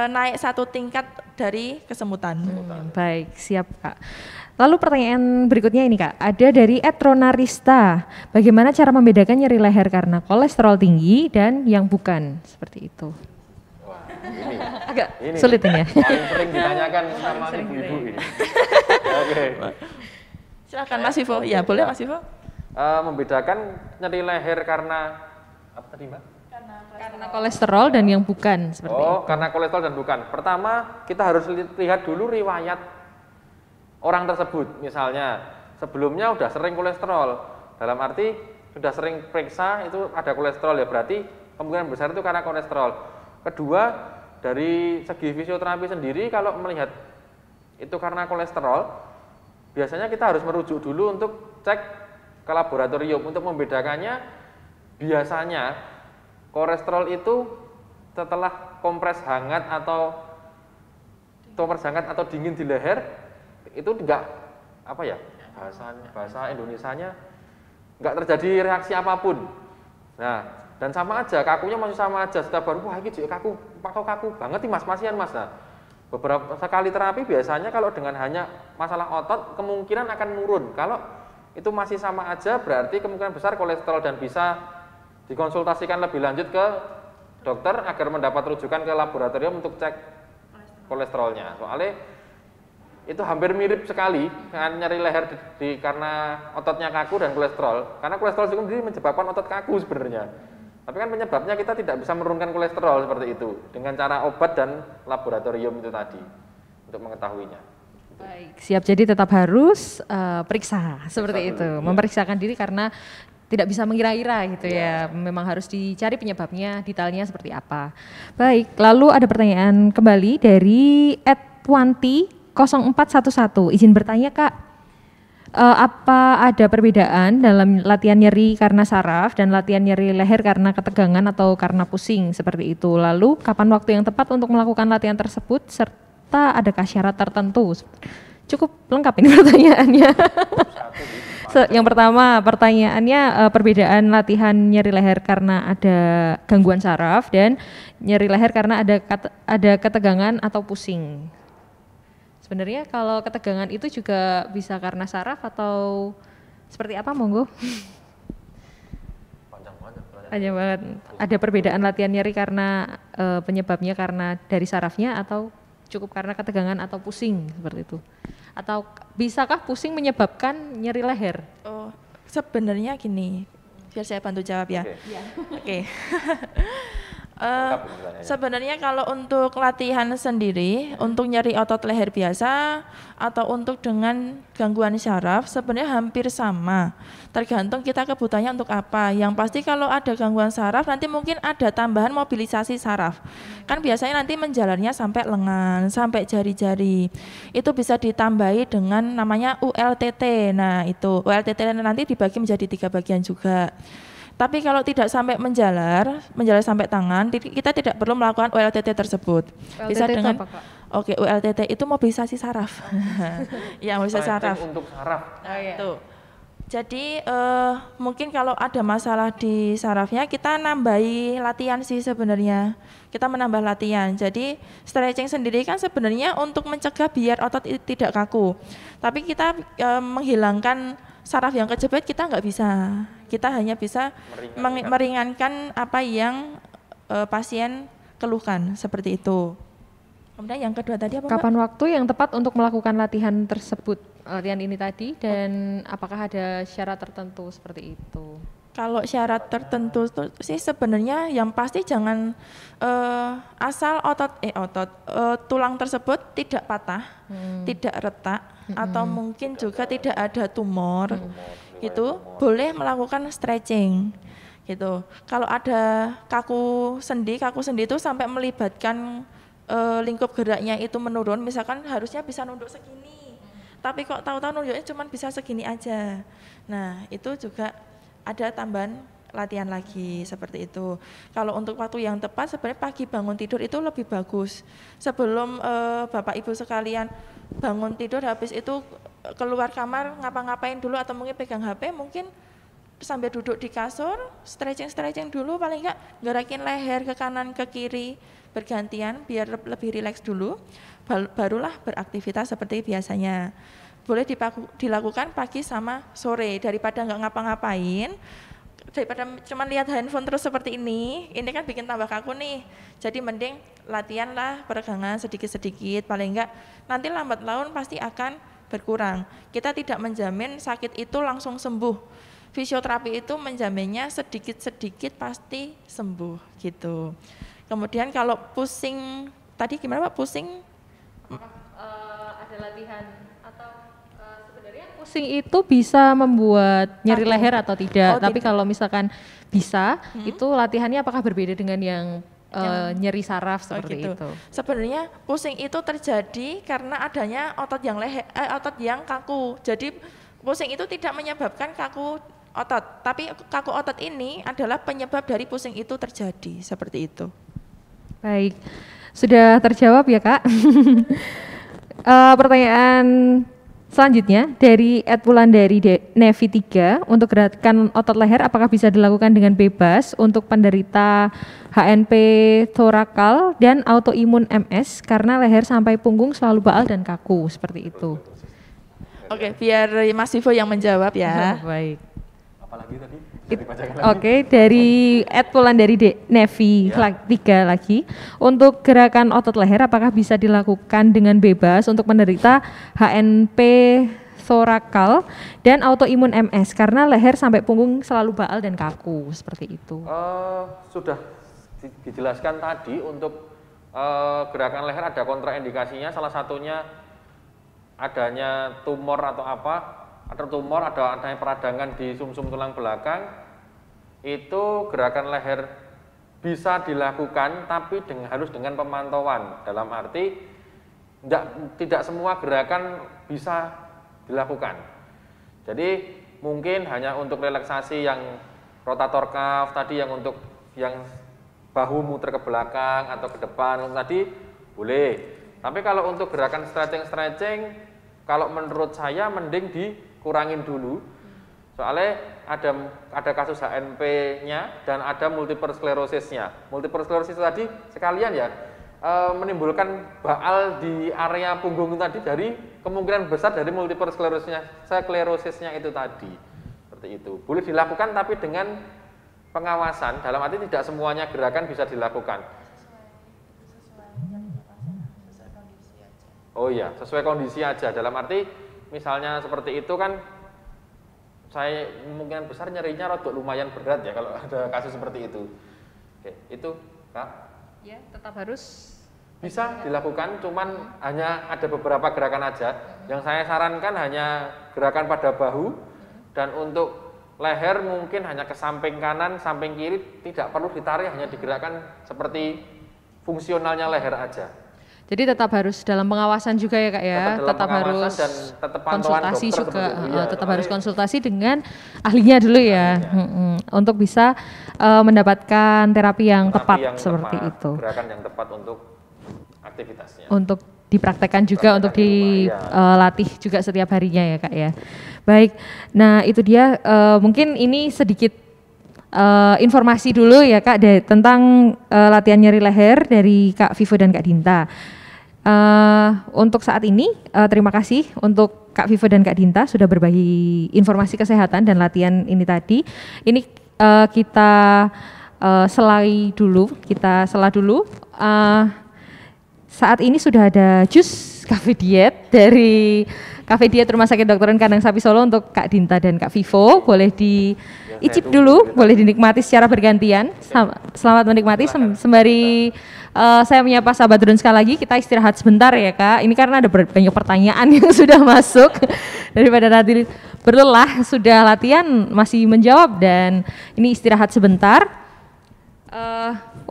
naik satu tingkat dari kesemutan. Baik, siap Kak. Lalu pertanyaan berikutnya ini Kak, ada dari @ronarista. Bagaimana cara membedakan nyeri leher karena kolesterol tinggi dan yang bukan? Seperti itu. Agak Ini sulit ini ya. paling sering ditanyakan sama ibu-ibu ini. Oke. Silakan Mas Vivo. Ya, boleh Mas Vivo. Membedakan nyeri leher karena apa tadi Mbak? Karena kolesterol dan yang bukan seperti itu. Karena kolesterol dan bukan. Pertama, kita harus lihat dulu riwayat orang tersebut. Misalnya, sebelumnya udah sering kolesterol. Dalam arti sudah sering periksa itu ada kolesterol ya, berarti kemungkinan besar itu karena kolesterol. Kedua, dari segi fisioterapi sendiri kalau melihat itu karena kolesterol, biasanya kita harus merujuk dulu untuk cek ke laboratorium untuk membedakannya. Biasanya kolesterol itu setelah kompres hangat atau dingin di leher itu enggak apa ya bahasa Indonesianya enggak terjadi reaksi apapun. Nah, dan sama aja kakunya masih sama aja. Sudah baru wah iki kaku banget nih Mas pasian Mas. Nah, beberapa sekali terapi biasanya kalau dengan hanya masalah otot kemungkinan akan menurun. Kalau itu masih sama aja berarti kemungkinan besar kolesterol dan bisa dikonsultasikan lebih lanjut ke dokter agar mendapat rujukan ke laboratorium untuk cek kolesterolnya. Soalnya itu hampir mirip sekali dengan nyeri leher karena ototnya kaku dan kolesterol. Karena kolesterol sendiri menyebabkan otot kaku sebenarnya. Tapi kan penyebabnya kita tidak bisa menurunkan kolesterol seperti itu dengan cara obat dan laboratorium itu tadi untuk mengetahuinya. Baik, siap. Jadi tetap harus periksa seperti itu, memeriksakan diri karena tidak bisa mengira-ira gitu ya. Memang harus dicari penyebabnya, detailnya seperti apa. Baik, lalu ada pertanyaan kembali dari @wanti0411. Izin bertanya Kak, apa ada perbedaan dalam latihan nyeri karena saraf dan latihan nyeri leher karena ketegangan atau karena pusing seperti itu? Lalu kapan waktu yang tepat untuk melakukan latihan tersebut serta adakah syarat tertentu? Cukup lengkap ini pertanyaannya. Yang pertama pertanyaannya perbedaan latihan nyeri leher karena ada gangguan saraf dan nyeri leher karena ada ketegangan atau pusing. Sebenarnya kalau ketegangan itu juga bisa karena saraf atau seperti apa, monggo? Panjang banget. Ada perbedaan latihan nyeri karena penyebabnya karena dari sarafnya atau cukup karena ketegangan atau pusing seperti itu? Atau bisakah pusing menyebabkan nyeri leher? Oh, sebenarnya gini, biar saya bantu jawab ya. Oke. Sebenarnya kalau untuk latihan sendiri, untuk nyeri otot leher biasa atau untuk dengan gangguan syaraf sebenarnya hampir sama. Tergantung kita kebutuhannya untuk apa. Yang pasti kalau ada gangguan saraf nanti mungkin ada tambahan mobilisasi saraf. Kan biasanya nanti menjalarnya sampai lengan, sampai jari-jari. Itu bisa ditambahi dengan namanya ULTT. Nah itu ULTT nanti dibagi menjadi 3 bagian juga. Tapi kalau tidak sampai menjalar sampai tangan, kita tidak perlu melakukan ULTT tersebut. ULTT bisa dengan apa, Kak? Oke, ULTT itu mobilisasi saraf. Ya, mobilisasi saraf. Untuk saraf. Tuh. Jadi mungkin kalau ada masalah di sarafnya kita nambahi latihan sih sebenarnya. Kita menambah latihan. Jadi stretching sendiri kan sebenarnya untuk mencegah biar otot tidak kaku. Tapi kita menghilangkan saraf yang kejepit kita nggak bisa. Kita hanya bisa meringankan apa yang pasien keluhkan seperti itu. Kemudian yang kedua tadi apa, Mbak? Kapan waktu yang tepat untuk melakukan latihan tersebut, latihan ini tadi, dan apakah ada syarat tertentu seperti itu? Kalau syarat tertentu sih sebenarnya yang pasti jangan asal tulang tersebut tidak patah, tidak retak, atau mungkin juga tidak ada tumor, gitu. Boleh melakukan stretching, gitu. Kalau ada kaku sendi itu sampai melibatkan lingkup geraknya itu menurun, misalkan harusnya bisa nunduk segini, tapi kok tahu-tahu nunduknya cuma bisa segini aja. Nah itu juga ada tambahan latihan lagi seperti itu. Kalau untuk waktu yang tepat sebenarnya pagi bangun tidur itu lebih bagus. Sebelum Bapak Ibu sekalian bangun tidur habis itu keluar kamar ngapa-ngapain dulu atau mungkin pegang HP, mungkin sambil duduk di kasur stretching dulu, paling enggak gerakin leher ke kanan ke kiri bergantian biar lebih rileks dulu, barulah beraktivitas seperti biasanya. Boleh dilakukan pagi sama sore daripada nggak ngapa-ngapain. daripada cuma lihat handphone terus seperti ini kan bikin tambah kaku nih. Jadi mending latihan lah peregangan sedikit-sedikit, paling enggak nanti lambat laun pasti akan berkurang. Kita tidak menjamin sakit itu langsung sembuh. Fisioterapi itu menjaminnya sedikit-sedikit pasti sembuh gitu. Kemudian kalau pusing, tadi gimana Pak, pusing? Ada latihan atau sebenarnya pusing itu bisa membuat nyeri leher atau tidak? Tapi kalau misalkan bisa, itu latihannya apakah berbeda dengan yang nyeri saraf seperti gitu. itu? Sebenarnya pusing itu terjadi karena adanya otot yang kaku. Jadi pusing itu tidak menyebabkan kaku otot, tapi kaku otot ini adalah penyebab dari pusing itu terjadi, seperti itu. Baik, sudah terjawab ya Kak. Pertanyaan selanjutnya dari @Wulandari Nevi 3, untuk gerakan otot leher apakah bisa dilakukan dengan bebas untuk penderita HNP thorakal dan autoimun MS karena leher sampai punggung selalu baal dan kaku seperti itu? Oke, biar Mas Vivo yang menjawab ya. Baik. Apalagi tadi? Oke, dari @Wulandari Nevi 3 lagi. Untuk gerakan otot leher apakah bisa dilakukan dengan bebas untuk menderita HNP thorakal dan autoimun MS karena leher sampai punggung selalu baal dan kaku seperti itu? Sudah dijelaskan tadi, untuk gerakan leher ada kontraindikasinya, salah satunya adanya tumor atau apa. Ada tumor, adanya peradangan di sumsum tulang belakang, itu gerakan leher bisa dilakukan tapi harus dengan pemantauan. Dalam arti tidak semua gerakan bisa dilakukan. Jadi mungkin hanya untuk relaksasi yang rotator cuff tadi, yang untuk yang bahu muter ke belakang atau ke depan tadi boleh. Tapi kalau untuk gerakan stretching, kalau menurut saya mending dikurangin dulu, soalnya ada kasus HNP-nya dan ada multiple sclerosis-nya. Multiple sclerosis tadi sekalian ya menimbulkan baal di area punggung tadi, dari kemungkinan besar dari multiple sclerosis-nya itu tadi. Seperti itu. Boleh dilakukan tapi dengan pengawasan, dalam arti tidak semuanya gerakan bisa dilakukan. Oh iya, sesuai kondisi aja. Dalam arti misalnya seperti itu kan, saya kemungkinan besar nyerinya rodok lumayan berat ya kalau ada kasus seperti itu. Oke, itu Kak? Ya, tetap harus bisa dilakukan, cuman hanya ada beberapa gerakan aja. Yang saya sarankan hanya gerakan pada bahu, dan untuk leher mungkin hanya ke samping kanan, samping kiri, tidak perlu ditarik, hanya digerakkan seperti fungsionalnya leher aja. Jadi tetap harus dalam pengawasan juga ya Kak ya, tetap harus dan tetap konsultasi juga, ya, tetap harus konsultasi dengan ahlinya dulu ya, untuk bisa mendapatkan terapi yang tepat seperti itu. Gerakan yang tepat untuk aktivitasnya. Untuk dipraktekkan juga, untuk dilatih juga setiap harinya ya Kak ya. Baik, nah itu dia mungkin ini sedikit informasi dulu ya Kak tentang latihan nyeri leher dari Kak Vivo dan Kak Dinta. Untuk saat ini terima kasih untuk Kak Vivo dan Kak Dinta sudah berbagi informasi kesehatan dan latihan ini tadi. Ini kita sela dulu. Saat ini sudah ada jus Cafe Diet dari Cafe Diet Rumah Sakit Dr. Kandang Sapi Solo untuk Kak Dinta dan Kak Vivo. Boleh diicip dulu, boleh dinikmati secara bergantian. Selamat menikmati sembari saya menyapa sahabat Drone sekali lagi. Kita istirahat sebentar ya Kak. Ini karena ada banyak pertanyaan yang sudah masuk. Daripada nanti berlelah, sudah latihan masih menjawab, dan ini istirahat sebentar.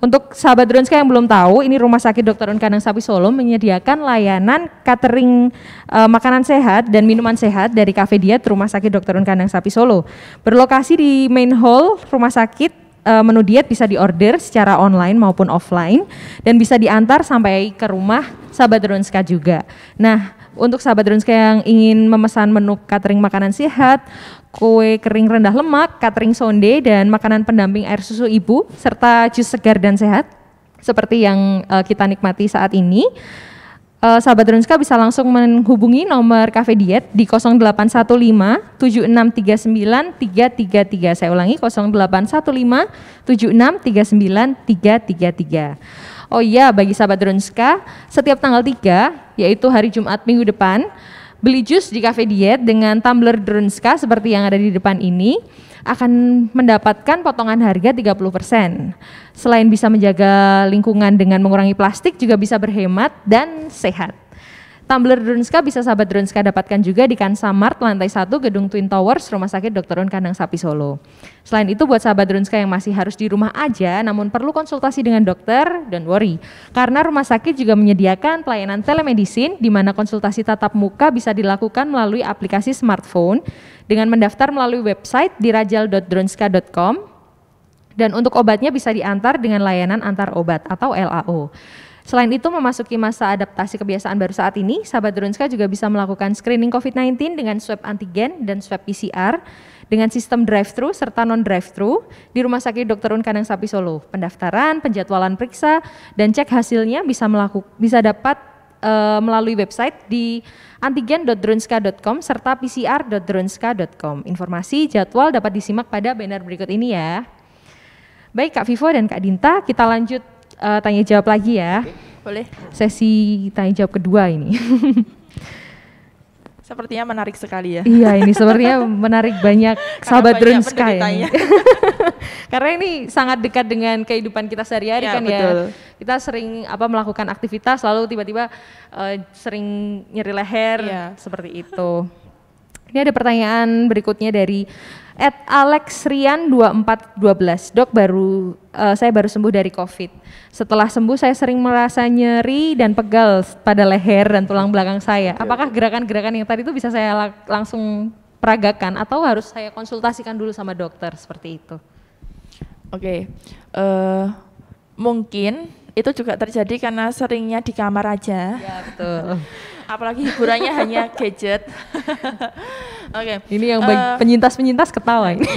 Untuk sahabat Dronska yang belum tahu, ini Rumah Sakit Dr. Kandang Sapi Solo menyediakan layanan catering makanan sehat dan minuman sehat dari Cafe Diet Rumah Sakit Dr. Kandang Sapi Solo. Berlokasi di main hall rumah sakit, menu diet bisa diorder secara online maupun offline dan bisa diantar sampai ke rumah sahabat Dronska juga. Nah, untuk sahabat Dronska yang ingin memesan menu catering makanan sehat, kue kering rendah lemak, catering sonde, dan makanan pendamping air susu ibu, serta jus segar dan sehat seperti yang kita nikmati saat ini, sahabat Drunska bisa langsung menghubungi nomor Cafe Diet di 0815 7639 333. Saya ulangi 0815 7639 333. Oh iya, bagi sahabat Drunska, setiap tanggal 3, yaitu hari Jumat minggu depan, beli jus di Cafe Diet dengan tumbler Drunska seperti yang ada di depan ini akan mendapatkan potongan harga 30%. Selain bisa menjaga lingkungan dengan mengurangi plastik, juga bisa berhemat dan sehat. Tumbler Drunska bisa sahabat Drunska dapatkan juga di Kansamart lantai 1 Gedung Twin Towers Rumah Sakit Dr. Un Kandang Sapi Solo. Selain itu buat sahabat Drunska yang masih harus di rumah aja namun perlu konsultasi dengan dokter, don't worry. Karena rumah sakit juga menyediakan pelayanan telemedicine di mana konsultasi tatap muka bisa dilakukan melalui aplikasi smartphone dengan mendaftar melalui website di rajal.drunska.com, dan untuk obatnya bisa diantar dengan layanan antar obat atau LAO. Selain itu, memasuki masa adaptasi kebiasaan baru saat ini, sahabat Drunska juga bisa melakukan screening COVID-19 dengan swab antigen dan swab PCR dengan sistem drive-thru serta non-drive-thru di Rumah Sakit Dr. Un Kandang Sapi Solo. Pendaftaran, penjadwalan periksa, dan cek hasilnya bisa dapat melalui website di antigen.drunska.com serta pcr.drunska.com. Informasi jadwal dapat disimak pada banner berikut ini ya. Baik Kak Vivo dan Kak Dinta, kita lanjut tanya jawab lagi ya. Boleh. Sesi tanya jawab kedua ini. Sepertinya menarik sekali ya. Iya, ini sepertinya menarik banyak sahabat Drunska ini. Karena ini sangat dekat dengan kehidupan kita sehari-hari kan betul. Ya. Kita sering melakukan aktivitas lalu tiba-tiba sering nyeri leher seperti itu. Ini ada pertanyaan berikutnya dari @alexrian2412. Dok, saya baru sembuh dari COVID. Setelah sembuh saya sering merasa nyeri dan pegal pada leher dan tulang belakang saya. Apakah gerakan-gerakan yang tadi itu bisa saya langsung peragakan atau harus saya konsultasikan dulu sama dokter seperti itu? Oke, mungkin itu juga terjadi karena seringnya di kamar aja. Ya betul. Apalagi hiburannya hanya gadget. Oke. Ini yang penyintas-penyintas ketawa ini.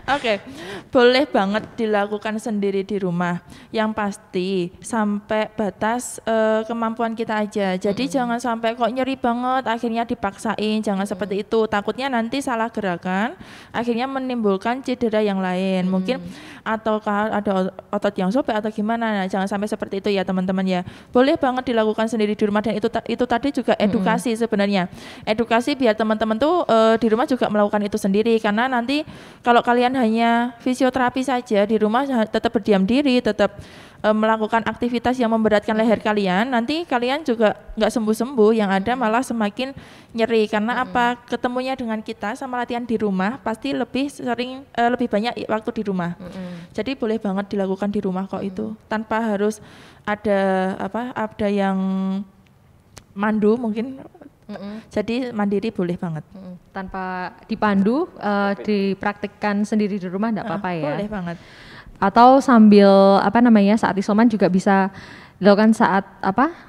Oke, boleh banget dilakukan sendiri di rumah. Yang pasti sampai batas kemampuan kita aja. Jadi jangan sampai kok nyeri banget akhirnya dipaksain, jangan seperti itu. Takutnya nanti salah gerakan, akhirnya menimbulkan cedera yang lain. Mungkin ataukah ada otot yang sobek atau gimana. Nah, jangan sampai seperti itu ya teman-teman ya. Boleh banget dilakukan sendiri di rumah, dan itu tadi juga edukasi sebenarnya. Edukasi biar teman-teman tuh di rumah juga melakukan itu sendiri, karena nanti kalau kalian hanya fisioterapi saja di rumah tetap berdiam diri, tetap melakukan aktivitas yang memberatkan leher kalian, nanti kalian juga nggak sembuh-sembuh, yang ada malah semakin nyeri. Karena apa? Ketemunya dengan kita sama latihan di rumah pasti lebih sering, lebih banyak waktu di rumah. Jadi boleh banget dilakukan di rumah kok itu, tanpa harus ada yang mandu mungkin. Jadi mandiri boleh banget. Tanpa dipandu, dipraktikkan sendiri di rumah enggak apa-apa ya. Boleh banget. Atau sambil saat isoman juga bisa dilakukan saat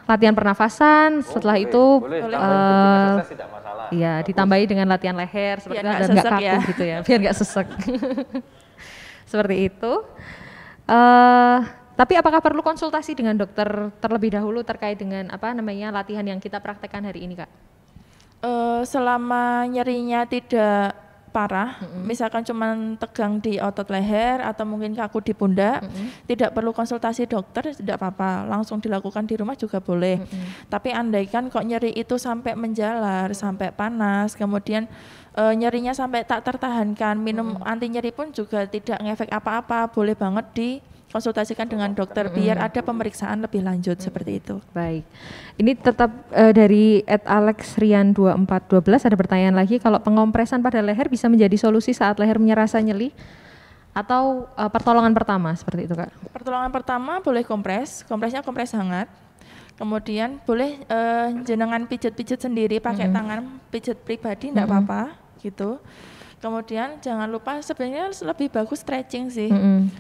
latihan pernafasan. Setelah itu tidak masalah. Iya, ditambahi dengan latihan leher seperti itu, dan enggak kaku gitu ya, biar enggak sesek. Seperti itu. Tapi apakah perlu konsultasi dengan dokter terlebih dahulu terkait dengan latihan yang kita praktekkan hari ini, Kak? Selama nyerinya tidak parah, misalkan cuma tegang di otot leher atau mungkin kaku di pundak, tidak perlu konsultasi dokter, tidak apa-apa, langsung dilakukan di rumah juga boleh. Tapi andaikan kok nyeri itu sampai menjalar, sampai panas, kemudian nyerinya sampai tak tertahankan, minum anti nyeri pun juga tidak ngefek apa-apa, boleh banget dikonsultasikan dengan dokter biar ada pemeriksaan lebih lanjut seperti itu. Baik, ini tetap dari @alexrian2412 ada pertanyaan lagi, kalau pengompresan pada leher bisa menjadi solusi saat leher merasa nyeri atau pertolongan pertama seperti itu, Kak? Pertolongan pertama boleh kompresnya kompres hangat. Kemudian boleh jenengan pijat-pijat sendiri pakai tangan, pijat pribadi enggak apa-apa gitu. Kemudian jangan lupa sebenarnya lebih bagus stretching sih.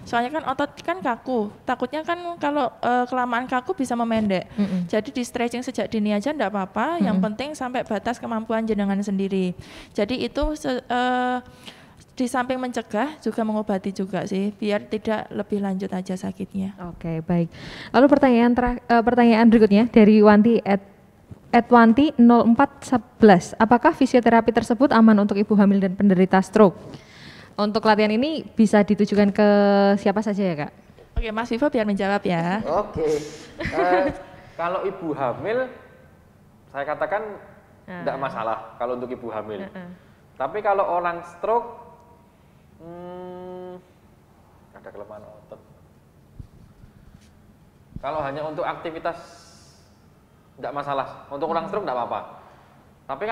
Soalnya kan otot kan kaku. Takutnya kan kalau kelamaan kaku bisa memendek. Jadi di stretching sejak dini aja enggak apa-apa, yang penting sampai batas kemampuan jenengan sendiri. Jadi itu di samping mencegah juga mengobati juga sih, biar tidak lebih lanjut aja sakitnya. Oke, baik. Lalu pertanyaan berikutnya dari Wanti Wanti 0411. Apakah fisioterapi tersebut aman untuk ibu hamil dan penderita stroke? Untuk latihan ini bisa ditujukan ke siapa saja ya, Kak? Oke, Mas Vivo biar menjawab ya. Oke. Kalau ibu hamil, saya katakan tidak masalah kalau untuk ibu hamil. Tapi kalau orang stroke, ada kelemahan otot. Kalau hanya untuk aktivitas tidak masalah. Untuk orang stroke tidak apa-apa. Tapi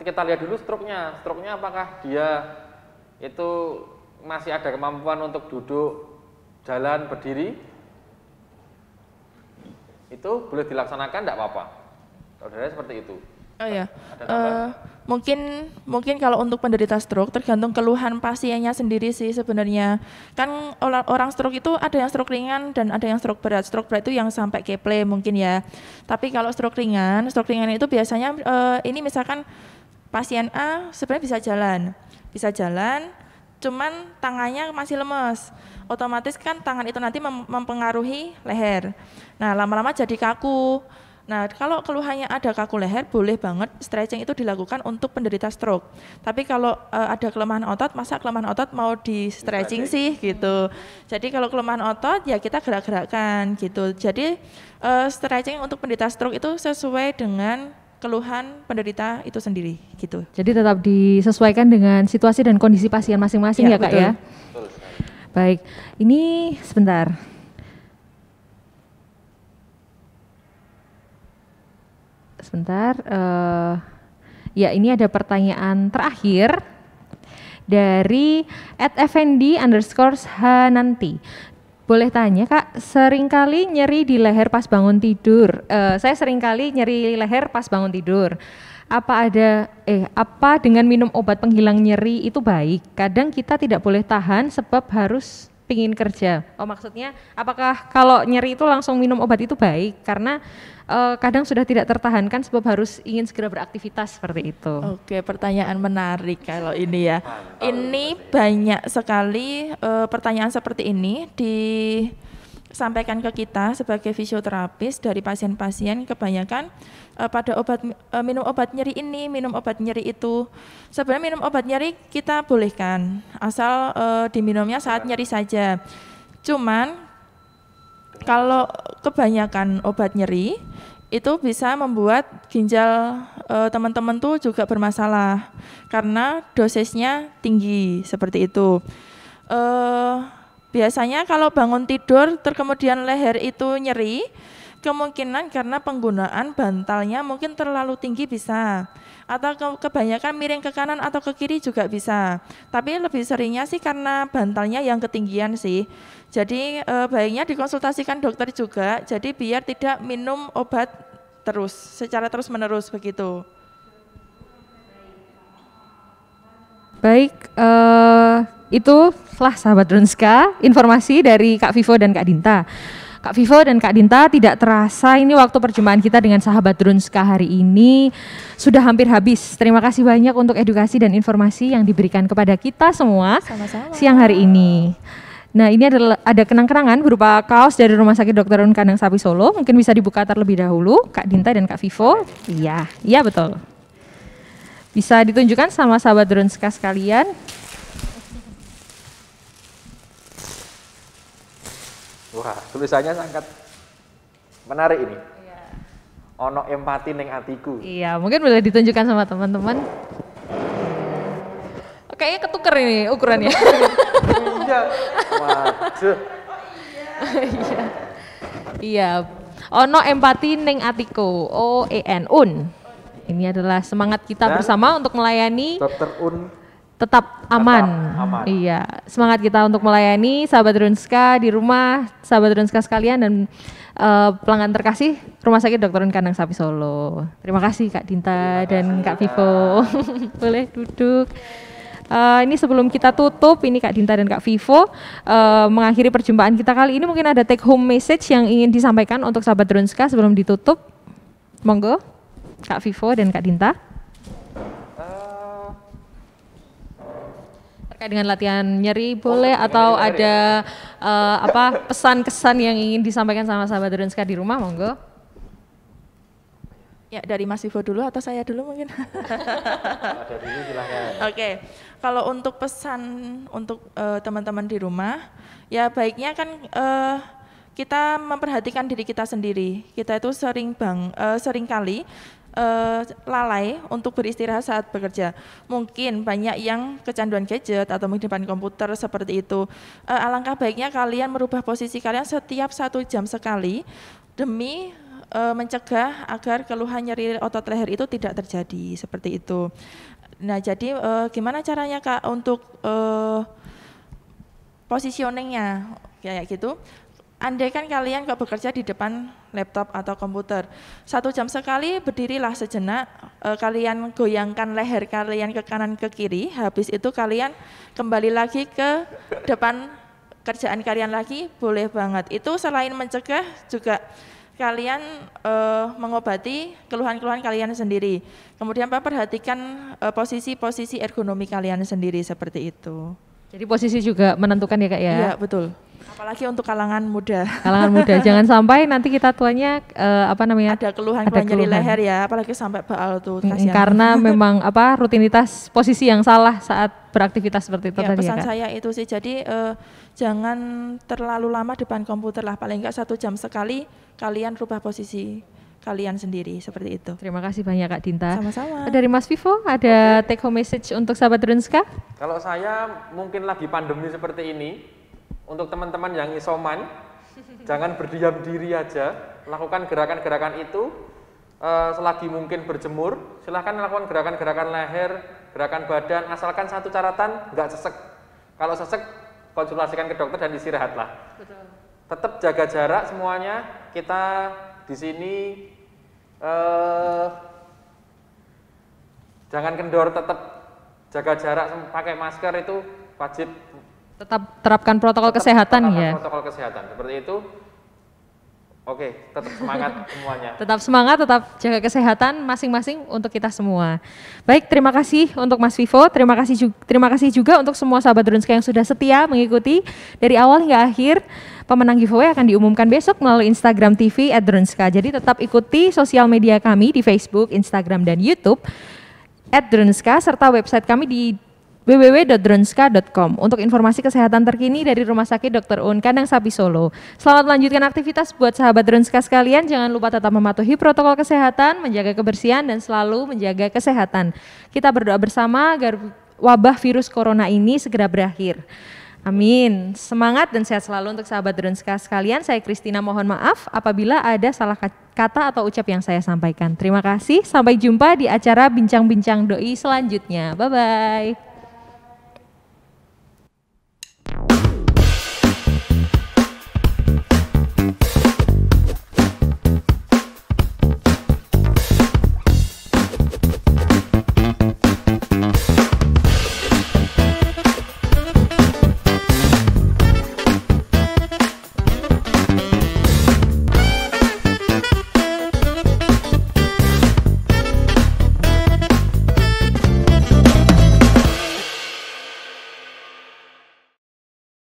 kita lihat dulu stroke-nya. Stroke-nya apakah dia itu masih ada kemampuan untuk duduk, jalan, berdiri? Itu boleh dilaksanakan tidak apa-apa. Kalau dari seperti itu. Oh ya, mungkin kalau untuk penderita stroke tergantung keluhan pasiennya sendiri sih sebenarnya. Kan orang stroke itu ada yang stroke ringan dan ada yang stroke berat. Stroke berat itu yang sampai keple mungkin ya. Tapi kalau stroke ringan itu biasanya ini misalkan pasien A sebenarnya bisa jalan, cuman tangannya masih lemes. Otomatis kan tangan itu nanti mempengaruhi leher. Nah, lama-lama jadi kaku. Nah, kalau keluhannya ada kaku leher, boleh banget stretching itu dilakukan untuk penderita stroke. Tapi kalau ada kelemahan otot, masa kelemahan otot mau di stretching sih gitu. Jadi kalau kelemahan otot ya kita gerak-gerakkan gitu. Jadi stretching untuk penderita stroke itu sesuai dengan keluhan penderita itu sendiri gitu. Jadi tetap disesuaikan dengan situasi dan kondisi pasien masing-masing ya, Kak betul. Ya. Baik, ini sebentar. Ya ini ada pertanyaan terakhir dari @fnd_hananti. Boleh tanya Kak, seringkali nyeri di leher pas bangun tidur. Saya seringkali nyeri leher pas bangun tidur. Apa dengan minum obat penghilang nyeri itu baik? Kadang kita tidak boleh tahan sebab harus pingin kerja. Oh maksudnya apakah kalau nyeri itu langsung minum obat itu baik? Karena kadang sudah tidak tertahankan sebab harus ingin segera beraktivitas seperti itu. Oke, pertanyaan menarik kalau ini ya. Ini banyak sekali pertanyaan seperti ini disampaikan ke kita sebagai fisioterapis dari pasien-pasien, kebanyakan pada minum obat nyeri ini, minum obat nyeri itu. Sebenarnya minum obat nyeri kita bolehkan, asal diminumnya saat nyeri saja. Cuman kalau kebanyakan obat nyeri itu bisa membuat ginjal teman-teman tuh juga bermasalah karena dosisnya tinggi seperti itu. Biasanya kalau bangun tidur kemudian leher itu nyeri, kemungkinan karena penggunaan bantalnya mungkin terlalu tinggi bisa, atau kebanyakan miring ke kanan atau ke kiri juga bisa. Tapi lebih seringnya sih karena bantalnya yang ketinggian sih. Jadi baiknya dikonsultasikan dokter juga, jadi biar tidak minum obat secara terus-menerus begitu. Baik, itulah sahabat Drunska, informasi dari Kak Vivo dan Kak Dinta. Kak Vivo dan Kak Dinta, tidak terasa ini waktu perjumpaan kita dengan sahabat Drunska hari ini sudah hampir habis. Terima kasih banyak untuk edukasi dan informasi yang diberikan kepada kita semua. Sama-sama. Siang hari ini. Nah ini ada kenang-kenangan berupa kaos dari Rumah Sakit Dr. Un Kandang Sapi Solo. Mungkin bisa dibuka terlebih dahulu, Kak Dinta dan Kak Vivo. Iya betul. Bisa ditunjukkan sama sahabat Drunska sekalian. Wah, tulisannya sangat menarik ini. Ono empati ning atiku. Iya, mungkin boleh ditunjukkan sama teman-teman. Kayaknya ketuker ini ukurannya. Iya. Waduh. Iya. Ono empati ning atiku. OEN Un. Ini adalah semangat kita bersama untuk melayani Dokter Un tetap aman. Iya, semangat kita untuk melayani sahabat Drunska di rumah, sahabat Drunska sekalian dan pelanggan terkasih Rumah Sakit Dr. Un Kandang Sapi Solo. Terima kasih Kak Dinta dan Kak Vivo. Boleh duduk. Ini sebelum kita tutup, ini Kak Dinta dan Kak Vivo mengakhiri perjumpaan kita kali ini, mungkin ada take home message yang ingin disampaikan untuk sahabat Drunska sebelum ditutup. Monggo, Kak Vivo dan Kak Dinta. Terkait dengan latihan nyeri boleh atau ada pesan kesan yang ingin disampaikan sama sahabat Drunska di rumah, monggo. Ya, dari Mas Vivo dulu atau saya dulu mungkin? Ada dulu silahkan. Oke, kalau untuk pesan untuk teman-teman di rumah, ya baiknya kan kita memperhatikan diri kita sendiri. Kita itu seringkali lalai untuk beristirahat saat bekerja. Mungkin banyak yang kecanduan gadget atau mungkin depan komputer seperti itu. Alangkah baiknya kalian merubah posisi kalian setiap 1 jam sekali demi mencegah agar keluhan nyeri otot leher itu tidak terjadi seperti itu. Nah, jadi gimana caranya Kak untuk positioningnya kayak gitu? Andai kan kalian kok bekerja di depan laptop atau komputer, 1 jam sekali berdirilah sejenak, kalian goyangkan leher kalian ke kanan ke kiri, habis itu kalian kembali lagi ke depan kerjaan kalian lagi, boleh banget. Itu selain mencegah juga kalian mengobati keluhan-keluhan kalian sendiri. Kemudian perhatikan posisi-posisi ergonomi kalian sendiri seperti itu. Jadi posisi juga menentukan ya Kak ya? Iya, betul. Apalagi untuk kalangan muda. Kalangan muda, jangan sampai nanti kita tuanya ada keluhan-keluhan nyeri leher ya, apalagi sampai baal tuh kasihan. Karena memang rutinitas posisi yang salah saat beraktivitas seperti itu ya, tadi ya Kak? Pesan saya itu sih, jadi jangan terlalu lama depan komputer lah, paling enggak 1 jam sekali kalian rubah posisi kalian sendiri seperti itu. Terima kasih banyak Kak Dinta. Sama-sama. Dari Mas Vivo ada take home message untuk sahabat Drunska? Kalau saya mungkin lagi pandemi seperti ini, untuk teman-teman yang isoman, jangan berdiam diri aja, lakukan gerakan-gerakan itu. Selagi mungkin berjemur, silahkan lakukan gerakan-gerakan leher, gerakan badan, asalkan satu catatan, nggak sesek. Kalau sesek, konsultasikan ke dokter dan istirahatlah. Betul. Tetap jaga jarak semuanya. Kita di sini jangan kendor, tetap jaga jarak, pakai masker itu wajib. Tetap terapkan protokol kesehatan ya. Protokol kesehatan seperti itu. Oke, tetap semangat semuanya. Tetap semangat, tetap jaga kesehatan masing-masing untuk kita semua. Baik, terima kasih untuk Mas Vivo, terima kasih juga untuk semua sahabat Drunska yang sudah setia mengikuti dari awal hingga akhir. Pemenang giveaway akan diumumkan besok melalui Instagram TV @Drunska. Jadi tetap ikuti sosial media kami di Facebook, Instagram, dan YouTube @Drunska serta website kami di www.drunska.com untuk informasi kesehatan terkini dari Rumah Sakit Dr. Un Kandang Sapi Solo. Selamat melanjutkan aktivitas buat sahabat Drunska sekalian. Jangan lupa tetap mematuhi protokol kesehatan, menjaga kebersihan, dan selalu menjaga kesehatan. Kita berdoa bersama agar wabah virus corona ini segera berakhir. Amin. Semangat dan sehat selalu untuk sahabat Drunska sekalian. Saya Kristina mohon maaf apabila ada salah kata atau ucap yang saya sampaikan. Terima kasih. Sampai jumpa di acara Bincang-Bincang Doi selanjutnya. Bye-bye.